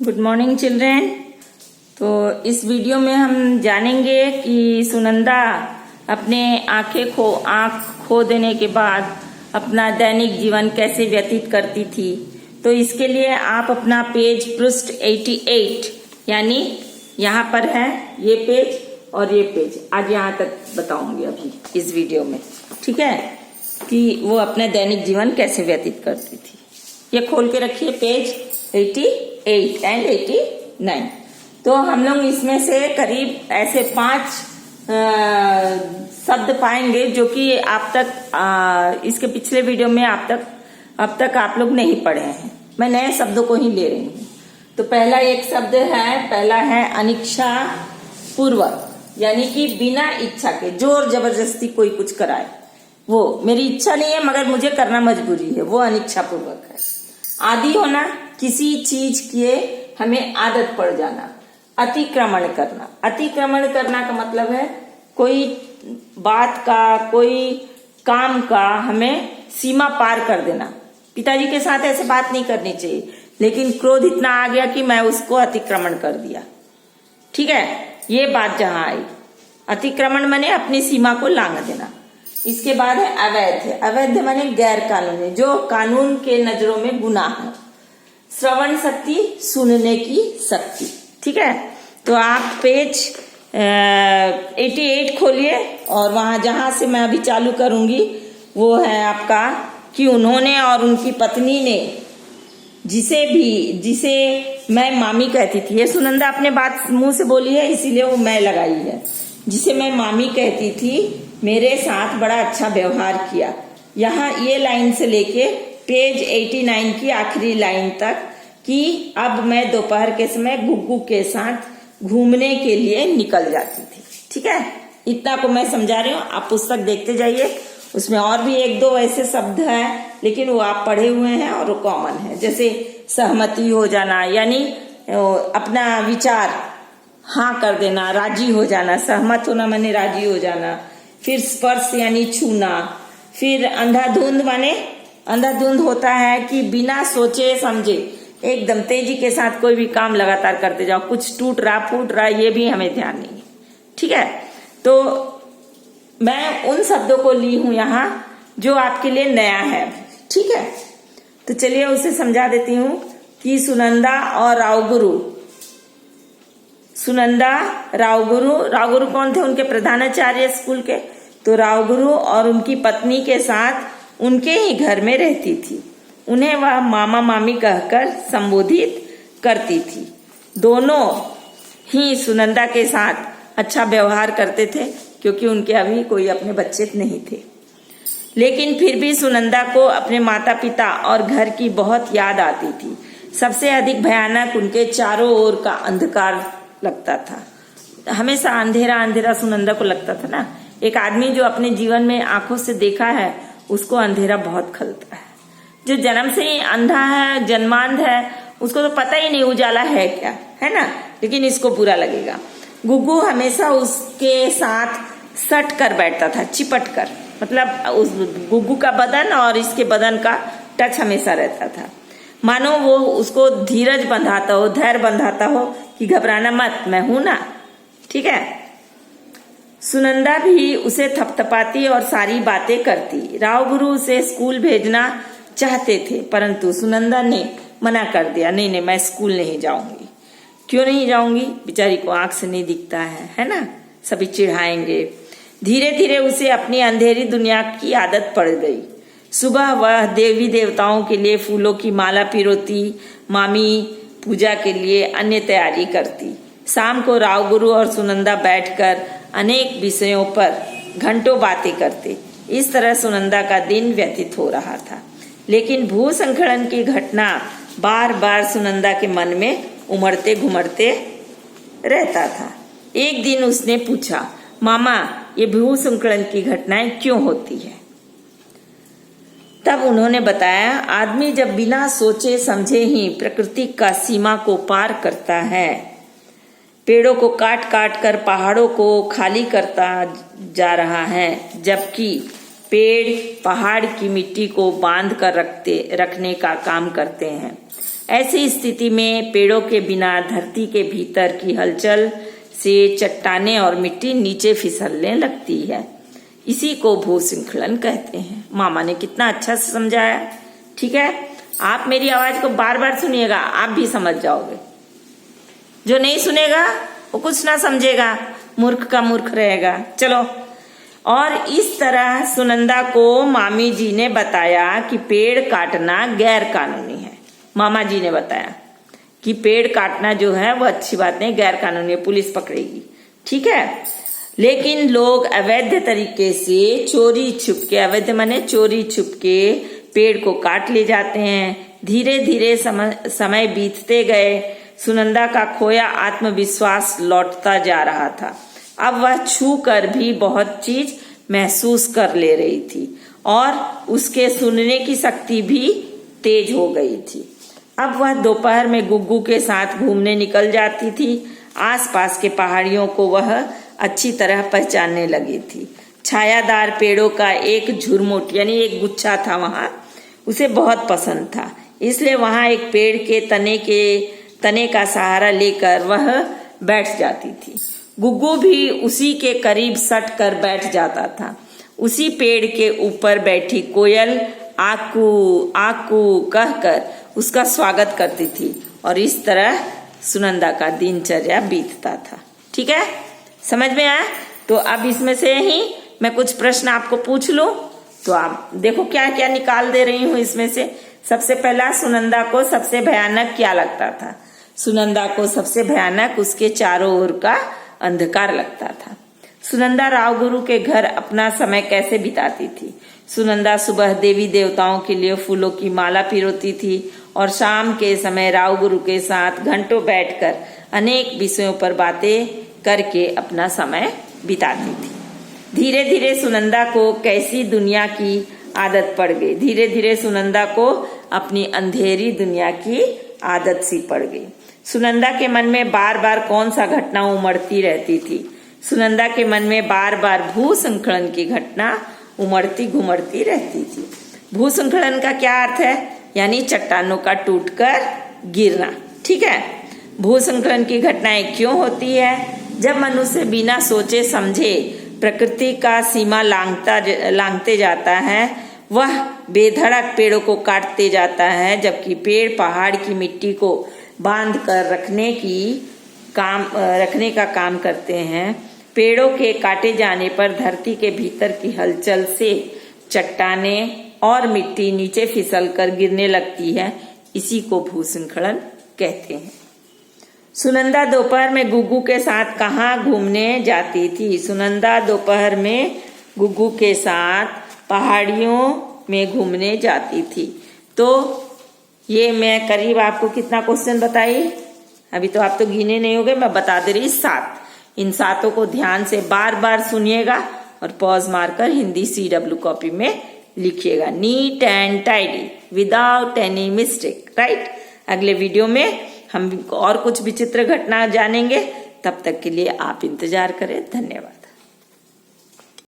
Good morning children. तो इस video में हम जानेंगे कि सुनंदा अपने आंख खो देने के बाद अपना दैनिक जीवन कैसे व्यतीत करती थी। तो इसके लिए आप अपना पेज पृष्ठ 88 यानी यहाँ पर है ये पेज और ये पेज आज यहाँ तक बताऊंगी अभी इस वीडियो में, ठीक है, कि वो अपना दैनिक जीवन कैसे व्यतीत करती थी। ये खोल के रखिए पेज 88 एंड 89। तो हम लोग इसमें से करीब ऐसे 5 शब्द पाएंगे जो कि इसके पिछले वीडियो में अब तक आप लोग नहीं पढ़े हैं। मैं नए शब्दों को ही ले रही हूँ। तो पहला है अनिच्छा पूर्वक, यानी कि बिना इच्छा के जोर जबरदस्ती कोई कुछ कराए। वो मेरी इच्छा नहीं है मगर मुझे करना मजबूरी है, वो अनिच्छा पूर्वक है। आदी होना, किसी चीज के हमें आदत पड़ जाना। अतिक्रमण करना का मतलब है कोई बात का, कोई काम का हमें सीमा पार कर देना। पिताजी के साथ ऐसे बात नहीं करनी चाहिए, लेकिन क्रोध इतना आ गया कि मैं उसको अतिक्रमण कर दिया, ठीक है। ये बात जहां आई, अतिक्रमण माने अपनी सीमा को लांघ देना। इसके बाद है अवैध माने गैर कानूनी, जो कानून के नजरों में गुनाह है। श्रवण शक्ति, सुनने की शक्ति, ठीक है। तो आप पेज 88 खोलिए और वहां जहां से मैं अभी चालू करूंगी वो है आपका कि उन्होंने और उनकी पत्नी ने जिसे मैं मामी कहती थी। ये सुनंदा अपने बात मुंह से बोली है, इसीलिए वो मैं लगाई है। जिसे मैं मामी कहती थी, मेरे साथ बड़ा अच्छा व्यवहार किया। यहाँ ये लाइन से लेके पेज 89 की आखिरी लाइन तक कि अब मैं दोपहर के समय गुग्गू के साथ घूमने के लिए निकल जाती थी, ठीक है। इतना को मैं समझा रही हूँ, आप पुस्तक देखते जाइए। उसमें और भी 1-2 ऐसे शब्द हैं, लेकिन वो आप पढ़े हुए हैं और वो कॉमन है। जैसे सहमति हो जाना, यानी अपना विचार हाँ कर देना, राजी हो जाना। सहमत होना माने राजी हो जाना। फिर स्पर्श यानी छूना। फिर अंधाधुंध माने अंधाधुंध होता है कि बिना सोचे समझे एकदम तेजी के साथ कोई भी काम लगातार करते जाओ, कुछ टूट रहा फूट रहा ये भी हमें ध्यान नहीं है, ठीक है। तो मैं उन शब्दों को ली हूं यहाँ जो आपके लिए नया है, ठीक है। तो चलिए उसे समझा देती हूँ कि सुनंदा और रावगुरु कौन थे? उनके प्रधानाचार्य स्कूल के। तो रावगुरु और उनकी पत्नी के साथ उनके ही घर में रहती थी। उन्हें वह मामा मामी कहकर संबोधित करती थी। दोनों ही सुनंदा के साथ अच्छा व्यवहार करते थे, क्योंकि उनके अभी कोई अपने बच्चे नहीं थे। लेकिन फिर भी सुनंदा को अपने माता पिता और घर की बहुत याद आती थी। सबसे अधिक भयानक उनके चारों ओर का अंधकार लगता था। हमेशा अंधेरा अंधेरा सुनंदा को लगता था ना। एक आदमी जो अपने जीवन में आंखों से देखा है, उसको अंधेरा बहुत खलता है। जो जन्म से ही अंधा है, जन्मांध है, उसको तो पता ही नहीं उजाला है क्या, है ना। लेकिन इसको बुरा लगेगा। गुग्गू हमेशा उसके साथ सट कर बैठता था, चिपट कर, मतलब उस गुग्गू का बदन और इसके बदन का टच हमेशा रहता था, मानो वो उसको धीरज बंधाता हो, धैर्य बंधाता हो कि घबराना मत, मैं हूं ना, ठीक है। सुनंदा भी उसे थपथपाती और सारी बातें करती। रावगुरु उसे स्कूल भेजना चाहते थे, परंतु सुनंदा ने मना कर दिया। नहीं, मैं स्कूल नहीं जाऊंगी। क्यों नहीं जाऊंगी? बेचारी को आंख से नहीं दिखता है ना, सभी चिढ़ाएंगे। धीरे धीरे उसे अपनी अंधेरी दुनिया की आदत पड़ गई। सुबह वह देवी देवताओं के लिए फूलों की माला पिरोती, मामी पूजा के लिए अन्य तैयारी करती। शाम को रावगुरु और सुनंदा बैठकर अनेक विषयों पर घंटों बातें करते। इस तरह सुनंदा का दिन व्यतीत हो रहा था। लेकिन भूसंखलन की घटना बार बार सुनंदा के मन में उमड़ते घुमड़ते रहता था। एक दिन उसने पूछा, मामा, ये भूसंखलन की घटनाएं क्यों होती है? तब उन्होंने बताया, आदमी जब बिना सोचे समझे ही प्रकृति का सीमा को पार करता है, पेड़ों को काट काट कर पहाड़ों को खाली करता जा रहा है, जबकि पेड़ पहाड़ की मिट्टी को बांध कर रखने का काम करते हैं। ऐसी स्थिति में पेड़ों के बिना धरती के भीतर की हलचल से चट्टानें और मिट्टी नीचे फिसलने लगती है। इसी को भूस्खलन कहते हैं। मामा ने कितना अच्छा से समझाया। ठीक है, आप मेरी आवाज को बार बार सुनिएगा, आप भी समझ जाओगे। जो नहीं सुनेगा वो कुछ ना समझेगा, मूर्ख का मूर्ख रहेगा। चलो, और इस तरह सुनंदा को मामी जी ने बताया कि पेड़ काटना गैर कानूनी है। मामा जी ने बताया कि पेड़ काटना जो है वो अच्छी बात नहीं, गैर कानूनी है, पुलिस पकड़ेगी। ठीक है, लेकिन लोग अवैध तरीके से चोरी छुपके, अवैध माने चोरी छुपके पेड़ को काट ले जाते हैं। धीरे धीरे समय बीतते गए। सुनंदा का खोया आत्मविश्वास लौटता जा रहा था। अब वह छू कर भी बहुत चीज महसूस कर ले रही थी और उसके सुनने की शक्ति भी तेज हो गई थी। अब वह दोपहर में गुग्गू के साथ घूमने निकल जाती थी। आसपास के पहाड़ियों को वह अच्छी तरह पहचानने लगी थी। छायादार पेड़ों का एक झुरमुट यानी एक गुच्छा था वहां, उसे बहुत पसंद था। इसलिए वहां एक पेड़ के तने का सहारा लेकर वह बैठ जाती थी। गुग्गू भी उसी के करीब सट कर बैठ जाता था। उसी पेड़ के ऊपर बैठी कोयल आकू आकू कहकर उसका स्वागत करती थी और इस तरह सुनंदा का दिनचर्या बीतता था। ठीक है, समझ में आया? तो अब इसमें से ही मैं कुछ प्रश्न आपको पूछ लूं, तो आप देखो क्या क्या निकाल दे रही हूं इसमें से। सबसे पहला, सुनंदा को सबसे भयानक क्या लगता था? सुनंदा को सबसे भयानक उसके चारों ओर का अंधकार लगता था। सुनंदा राव गुरु के घर अपना समय कैसे बिताती थी? सुनंदा सुबह देवी देवताओं के लिए फूलों की माला पिरोती थी और शाम के समय राव गुरु के साथ घंटों बैठकर अनेक विषयों पर बातें करके अपना समय बिताती थी। धीरे धीरे सुनंदा को कैसी दुनिया की आदत पड़ गई। धीरे धीरे सुनंदा को अपनी अंधेरी दुनिया की आदत सी पड़ गई। सुनंदा के मन में बार बार कौन सा घटना उमड़ती रहती थी? सुनंदा के मन में बार बार भूस्खलन की घटना उमड़ती घुमड़ती रहती थी। भूस्खलन का क्या अर्थ है? यानी चट्टानों का टूटकर गिरना। ठीक है, भूस्खलन की घटनाएं क्यों होती है? जब मनुष्य बिना सोचे समझे प्रकृति का सीमा लांघते जाता है, वह बेधड़क पेड़ों को काटते जाता है, जबकि पेड़ पहाड़ की मिट्टी को बांध कर रखने का काम करते हैं। पेड़ों के काटे जाने पर धरती के भीतर की हलचल से चट्टानें और मिट्टी नीचे फिसल कर गिरने लगती है। इसी को भूस्खलन कहते हैं। सुनंदा दोपहर में गुग्गू के साथ कहाँ घूमने जाती थी? सुनंदा दोपहर में गुग्गू के साथ पहाड़ियों में घूमने जाती थी। तो ये मैं करीब आपको कितना क्वेश्चन बताई? अभी तो आप तो गिने नहीं होगे, मैं बता दे रही 7। इन 7 को ध्यान से बार बार सुनिएगा और पॉज मारकर हिंदी CW कॉपी में लिखिएगा। Neat and tidy without any mistake, right? अगले वीडियो में हम और कुछ विचित्र घटना जानेंगे। तब तक के लिए आप इंतजार करें। धन्यवाद।